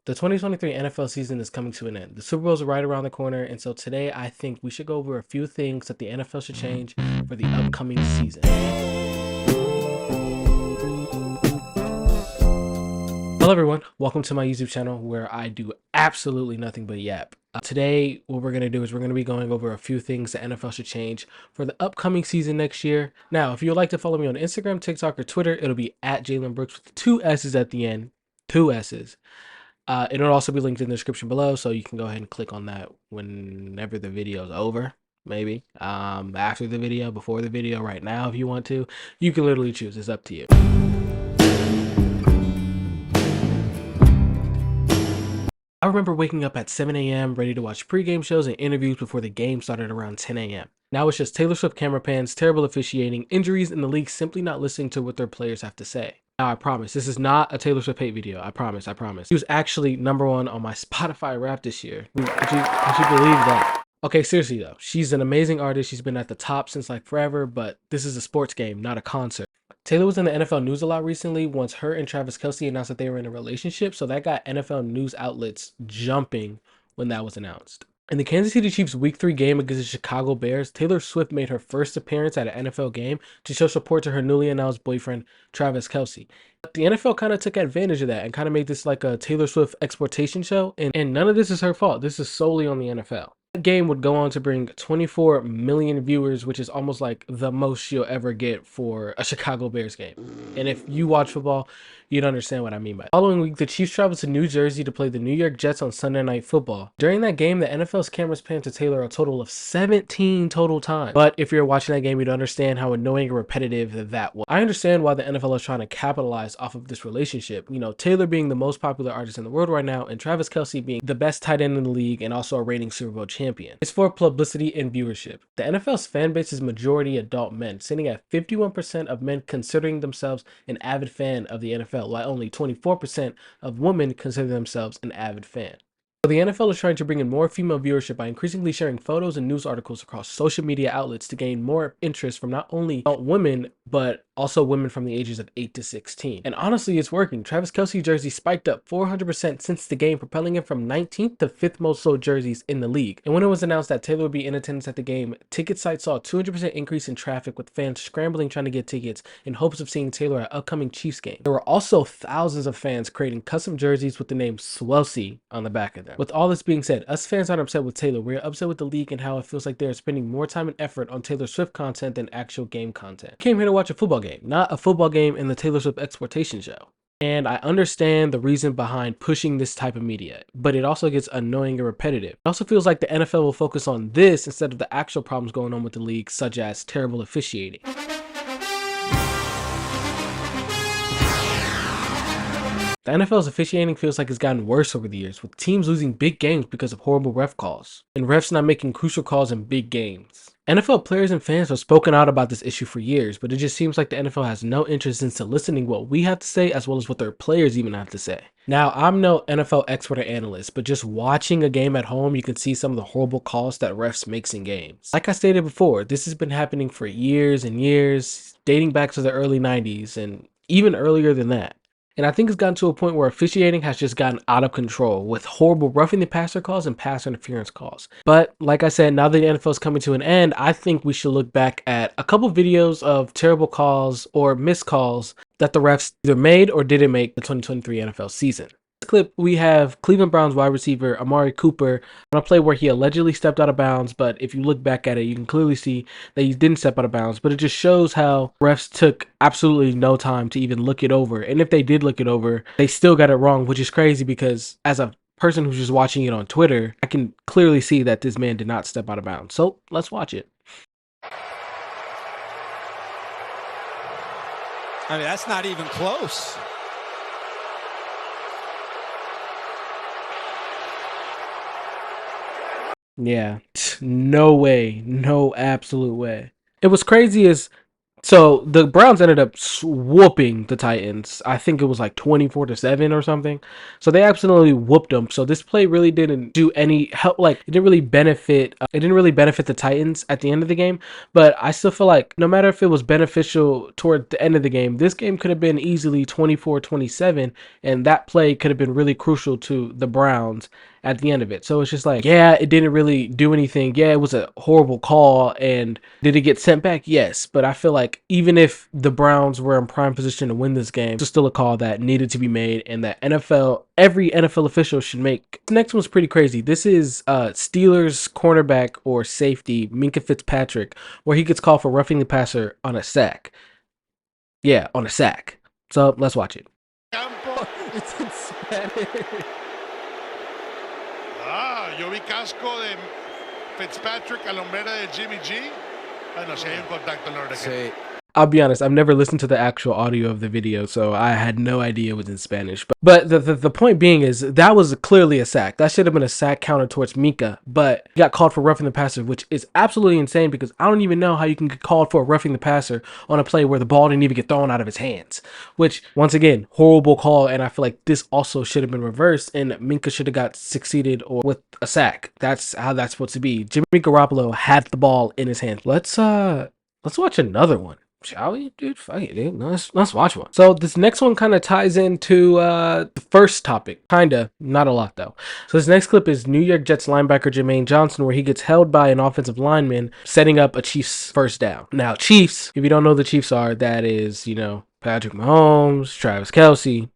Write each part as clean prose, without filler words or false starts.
The 2023 NFL season is coming to an end. The Super Bowl is right around the corner, and so today I think we should go over a few things that the NFL should change for the upcoming season. Hello everyone, welcome to my YouTube channel where I do absolutely nothing but yap. Today what we're going to do is we're going to be going over a few things the NFL should change for the upcoming season next year. Now, if you would like to follow me on Instagram, TikTok, or Twitter, it'll be at Jalen Brooks with two S's at the end. Two S's. It'll also be linked in the description below, so you can go ahead and click on that whenever the video is over. Maybe after the video, before the video, right now if you want to. You can literally choose. It's up to you. I remember waking up at 7 a.m. ready to watch pregame shows and interviews before the game started around 10 a.m. Now it's just Taylor Swift camera pans, terrible officiating, injuries, and the league simply not listening to what their players have to say. Now I promise, this is not a Taylor Swift hate video. I promise. She was actually #1 on my Spotify rap this year. Would you believe that? Okay, seriously though, she's an amazing artist. She's been at the top since like forever, but this is a sports game, not a concert. Taylor was in the NFL news a lot recently once her and Travis Kelce announced that they were in a relationship, so that got NFL news outlets jumping when that was announced. In the Kansas City Chiefs Week 3 game against the Chicago Bears, Taylor Swift made her first appearance at an NFL game to show support to her newly announced boyfriend, Travis Kelce. But the NFL kind of took advantage of that and kind of made this like a Taylor Swift exploitation show, and none of this is her fault. This is solely on the NFL. That game would go on to bring 24 million viewers, which is almost like the most you'll ever get for a Chicago Bears game. And if you watch football, you'd understand what I mean by that. Following week, the Chiefs traveled to New Jersey to play the New York Jets on Sunday Night Football. During that game, the NFL's cameras panned to Taylor a total of 17 total times. But if you're watching that game, you'd understand how annoying and repetitive that was. I understand why the NFL is trying to capitalize off of this relationship. You know, Taylor being the most popular artist in the world right now, and Travis Kelce being the best tight end in the league and also a reigning Super Bowl champion. It's for publicity and viewership. The NFL's fan base is majority adult men, sitting at 51% of men considering themselves an avid fan of the NFL, while only 24% of women consider themselves an avid fan. So the NFL is trying to bring in more female viewership by increasingly sharing photos and news articles across social media outlets to gain more interest from not only adult women, but also women from the ages of 8 to 16. And honestly, it's working. Travis Kelce jersey spiked up 400% since the game, propelling him from 19th to 5th most sold jerseys in the league. And when it was announced that Taylor would be in attendance at the game, ticket sites saw a 200% increase in traffic, with fans scrambling trying to get tickets in hopes of seeing Taylor at upcoming Chiefs game. There were also thousands of fans creating custom jerseys with the name Swelsey on the back of them. With all this being said, us fans aren't upset with Taylor. We're upset with the league and how it feels like they're spending more time and effort on Taylor Swift content than actual game content. I came here to watch a football game, not a football game in the Taylor Swift exploitation show. And I understand the reason behind pushing this type of media, but it also gets annoying and repetitive. It also feels like the NFL will focus on this instead of the actual problems going on with the league, such as terrible officiating. The NFL's officiating feels like it's gotten worse over the years, with teams losing big games because of horrible ref calls, and refs not making crucial calls in big games. NFL players and fans have spoken out about this issue for years, but it just seems like the NFL has no interest in listening what we have to say, as well as what their players even have to say. Now, I'm no NFL expert or analyst, but just watching a game at home, you can see some of the horrible calls that refs makes in games. Like I stated before, this has been happening for years and years, dating back to the early 90s and even earlier than that. And I think it's gotten to a point where officiating has just gotten out of control with horrible roughing the passer calls and pass interference calls. But like I said, now that the NFL is coming to an end, I think we should look back at a couple videos of terrible calls or missed calls that the refs either made or didn't make the 2023 NFL season. In this clip, we have Cleveland Browns wide receiver Amari Cooper on a play where he allegedly stepped out of bounds, but if you look back at it, you can clearly see that he didn't step out of bounds, but it just shows how refs took absolutely no time to even look it over. And if they did look it over, they still got it wrong, which is crazy because as a person who's just watching it on Twitter, I can clearly see that this man did not step out of bounds. So let's watch it. I mean, that's not even close. Yeah, no way, no absolute way. It was crazy is So the Browns ended up whooping the Titans. I think it was like 24-7 or something. So they absolutely whooped them. So this play really didn't do any help. Like it didn't really benefit. It didn't really benefit the Titans at the end of the game. But I still feel like no matter if it was beneficial toward the end of the game, this game could have been easily 24-27, and that play could have been really crucial to the Browns at the end of it. So it's just like, yeah, it didn't really do anything. Yeah, it was a horrible call. And did it get sent back? Yes. But I feel like even if the Browns were in prime position to win this game, it's still a call that needed to be made and that every NFL official should make. The next one's pretty crazy. This is Steelers cornerback or safety, Minka Fitzpatrick, where he gets called for roughing the passer on a sack. Yeah, on a sack. So let's watch it. It's in Spanish. Yo vi casco de Fitzpatrick a la hombrera de Jimmy G. No, si hay un contacto en la oreja. Sí. I'll be honest, I've never listened to the actual audio of the video, so I had no idea it was in Spanish. But the point being is that was clearly a sack. That should have been a sack counted towards Mika, but he got called for roughing the passer, which is absolutely insane because I don't even know how you can get called for roughing the passer on a play where the ball didn't even get thrown out of his hands. Which, once again, horrible call, and I feel like this also should have been reversed, and Minka should have got succeeded or with a sack. That's how that's supposed to be. Jimmy Garoppolo had the ball in his hands. Let's watch another one. Shall we, dude? Fuck it, dude. Let's watch one. So this next one kind of ties into the first topic. Kinda, not a lot though. So this next clip is New York Jets linebacker Jermaine Johnson, where he gets held by an offensive lineman setting up a Chiefs first down. Now, Chiefs, if you don't know who the Chiefs are, that is, Patrick Mahomes, Travis Kelce,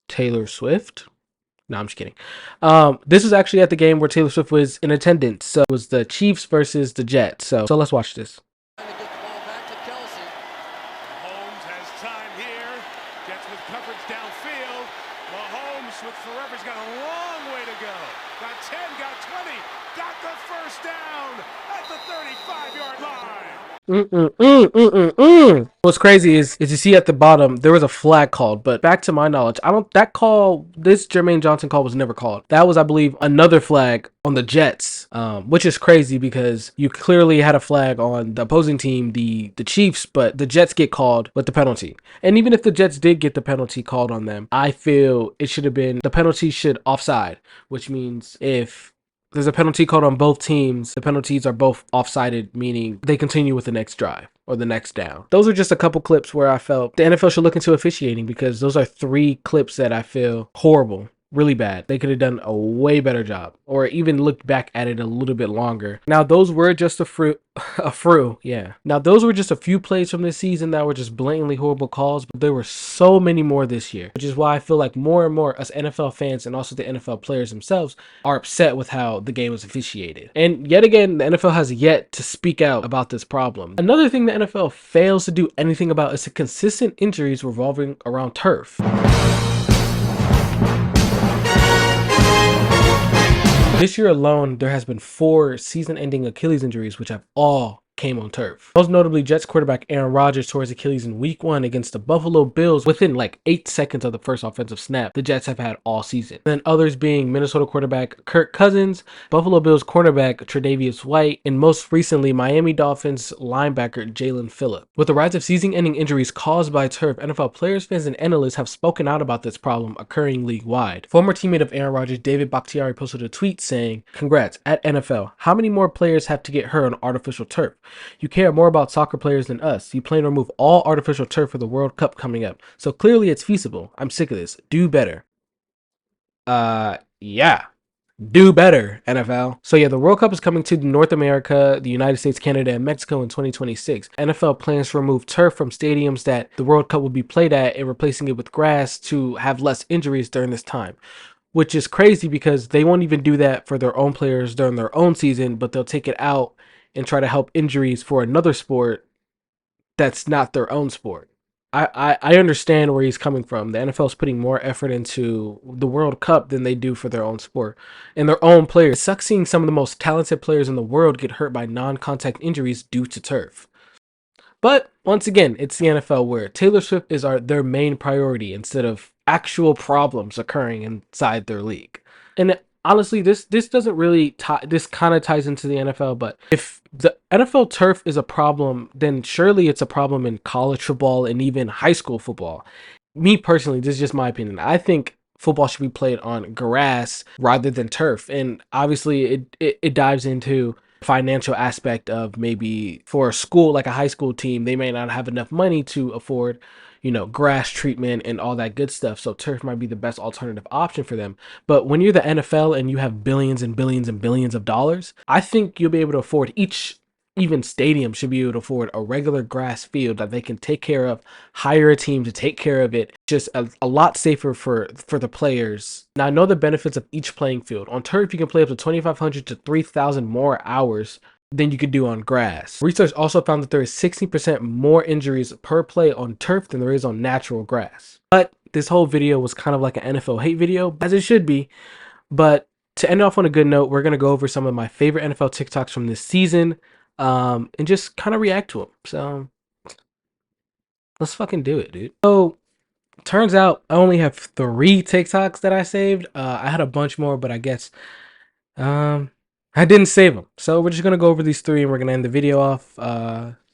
Taylor Swift. No, I'm just kidding. This was actually at the game where Taylor Swift was in attendance. So it was the Chiefs versus the Jets. So let's watch this. With Forever's got a long way to go. Got 10, got 20, got the first down at the 35-yard line. What's crazy is you see at the bottom there was a flag called, but back to my knowledge, this Jermaine Johnson call was never called. That was, I believe, another flag on the Jets, which is crazy because you clearly had a flag on the opposing team, the Chiefs, but the Jets get called with the penalty. And even if the Jets did get the penalty called on them, I feel it should have been the penalty should offside, which means if there's a penalty called on both teams, the penalties are both offsided, meaning they continue with the next drive or the next down. Those are just a couple clips where I felt the NFL should look into officiating because those are 3 clips that I feel horrible. Really bad. They could have done a way better job or even looked back at it a little bit longer. Now, those were just Now, those were just a few plays from this season that were just blatantly horrible calls, but there were so many more this year, which is why I feel like more and more us NFL fans and also the NFL players themselves are upset with how the game was officiated. And yet again, the NFL has yet to speak out about this problem. Another thing the NFL fails to do anything about is the consistent injuries revolving around turf. This year alone, there has been 4 season-ending Achilles injuries, which have all came on turf. Most notably, Jets quarterback Aaron Rodgers tore his Achilles in week 1 against the Buffalo Bills within like 8 seconds of the first offensive snap the Jets have had all season. And then others being Minnesota quarterback Kirk Cousins, Buffalo Bills cornerback Tre'Davious White, and most recently Miami Dolphins linebacker Jalen Phillips. With the rise of season-ending injuries caused by turf, NFL players, fans, and analysts have spoken out about this problem occurring league-wide. Former teammate of Aaron Rodgers, David Bakhtiari, posted a tweet saying, "Congrats, at NFL, how many more players have to get hurt on artificial turf? You care more about soccer players than us. You plan to remove all artificial turf for the World Cup coming up. So clearly it's feasible. I'm sick of this. Do better." Yeah. Do better, NFL. So yeah, the World Cup is coming to North America, the United States, Canada, and Mexico in 2026. NFL plans to remove turf from stadiums that the World Cup will be played at and replacing it with grass to have less injuries during this time. Which is crazy because they won't even do that for their own players during their own season, but they'll take it out and try to help injuries for another sport that's not their own sport. I understand where he's coming from. The NFL is putting more effort into the World Cup than they do for their own sport and their own players. It sucks seeing some of the most talented players in the world get hurt by non-contact injuries due to turf. But once again, it's the NFL where Taylor Swift is their main priority instead of actual problems occurring inside their league. And honestly, this doesn't really tie. This kind of ties into the NFL, but if the NFL turf is a problem, then surely it's a problem in college football and even high school football. Me personally, this is just my opinion. I think football should be played on grass rather than turf, and obviously, it dives into financial aspect of maybe for a school like a high school team, they may not have enough money to afford, grass treatment and all that good stuff. So turf might be the best alternative option for them. But when you're the NFL and you have billions and billions and billions of dollars, I think you'll be able to afford even stadium should be able to afford a regular grass field that they can take care of, hire a team to take care of it. Just a lot safer for the players. Now I know the benefits of each playing field. On turf, you can play up to 2,500 to 3,000 more hours than you could do on grass. Research also found that there is 16% more injuries per play on turf than there is on natural grass. But this whole video was kind of like an NFL hate video, as it should be. But to end off on a good note, we're going to go over some of my favorite NFL TikToks from this season, and just kind of react to them. So let's fucking do it, dude. So turns out I only have 3 TikToks that I saved. I had a bunch more, but I guess um, I didn't save them. So we're just gonna go over these 3 and we're gonna end the video off.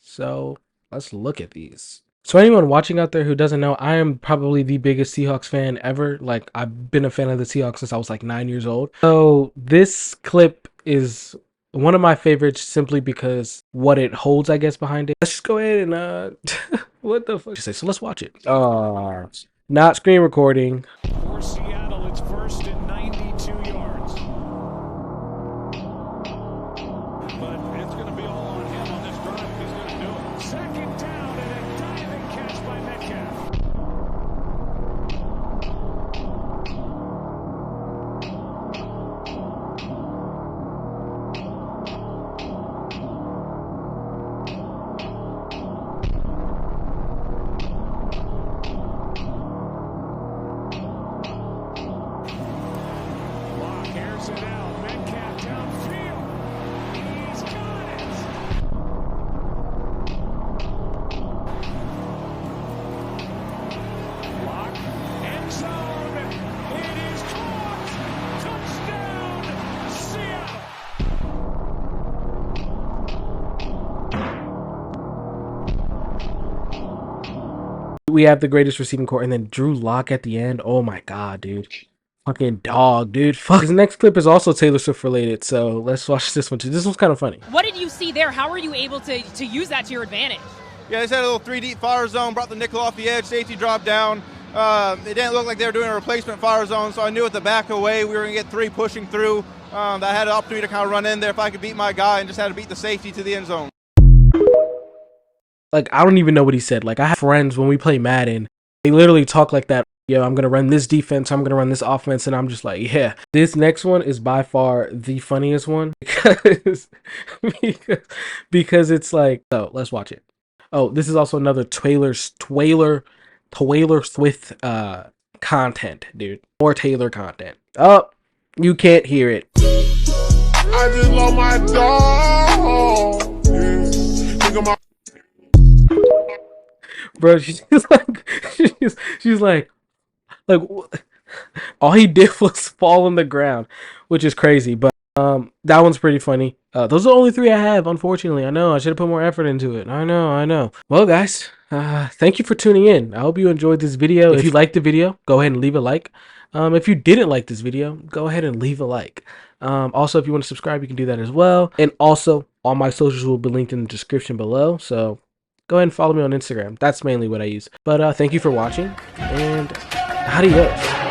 So let's look at these. So anyone watching out there who doesn't know, I am probably the biggest Seahawks fan ever. Like, I've been a fan of the Seahawks since I was like 9 years old. So this clip is one of my favorites simply because what it holds, I guess, behind it. Let's just go ahead and what the fuck? So let's watch it. Not screen recording. For Seattle, it's first and 92 yards. But it's going to be all on him on this drive. He's going to do it. Second down and a diving catch by Metcalf. Lock airs it out. Metcalf downfield. He's got it. Lock, end zone. It is caught. Touchdown, Seattle. We have the greatest receiving core, and then Drew Lock at the end. Oh my god, dude. Fucking dog, dude. Fuck. This next clip is also Taylor Swift related, so let's watch this one too. This one's kind of funny. What did you see there? How were you able to use that to your advantage? Yeah, they just had a little 3 deep fire zone, brought the nickel off the edge, safety dropped down. It didn't look like they were doing a replacement fire zone, so I knew at the back away we were going to get 3 pushing through. I had an opportunity to kind of run in there if I could beat my guy and just had to beat the safety to the end zone. Like, I don't even know what he said. Like, I have friends when we play Madden, they literally talk like that. Yo, I'm going to run this defense, I'm going to run this offense, and I'm just like, yeah. This next one is by far the funniest one because, because it's like, oh, let's watch it. Oh, this is also another Taylor Swift content, dude. More Taylor content. Oh, you can't hear it. I just love my dog. Yeah. Think of my Bro, she's like, she's like all he did was fall on the ground, which is crazy. But that one's pretty funny. Those are the only 3 I have, unfortunately. I know I should have put more effort into it. I know. Well, guys, thank you for tuning in. I hope you enjoyed this video. If you liked the video, go ahead and leave a like. If you didn't like this video, go ahead and leave a like. Also, if you want to subscribe, you can do that as well. And also, all my socials will be linked in the description below. So go ahead and follow me on Instagram. That's mainly what I use. But thank you for watching, and adios.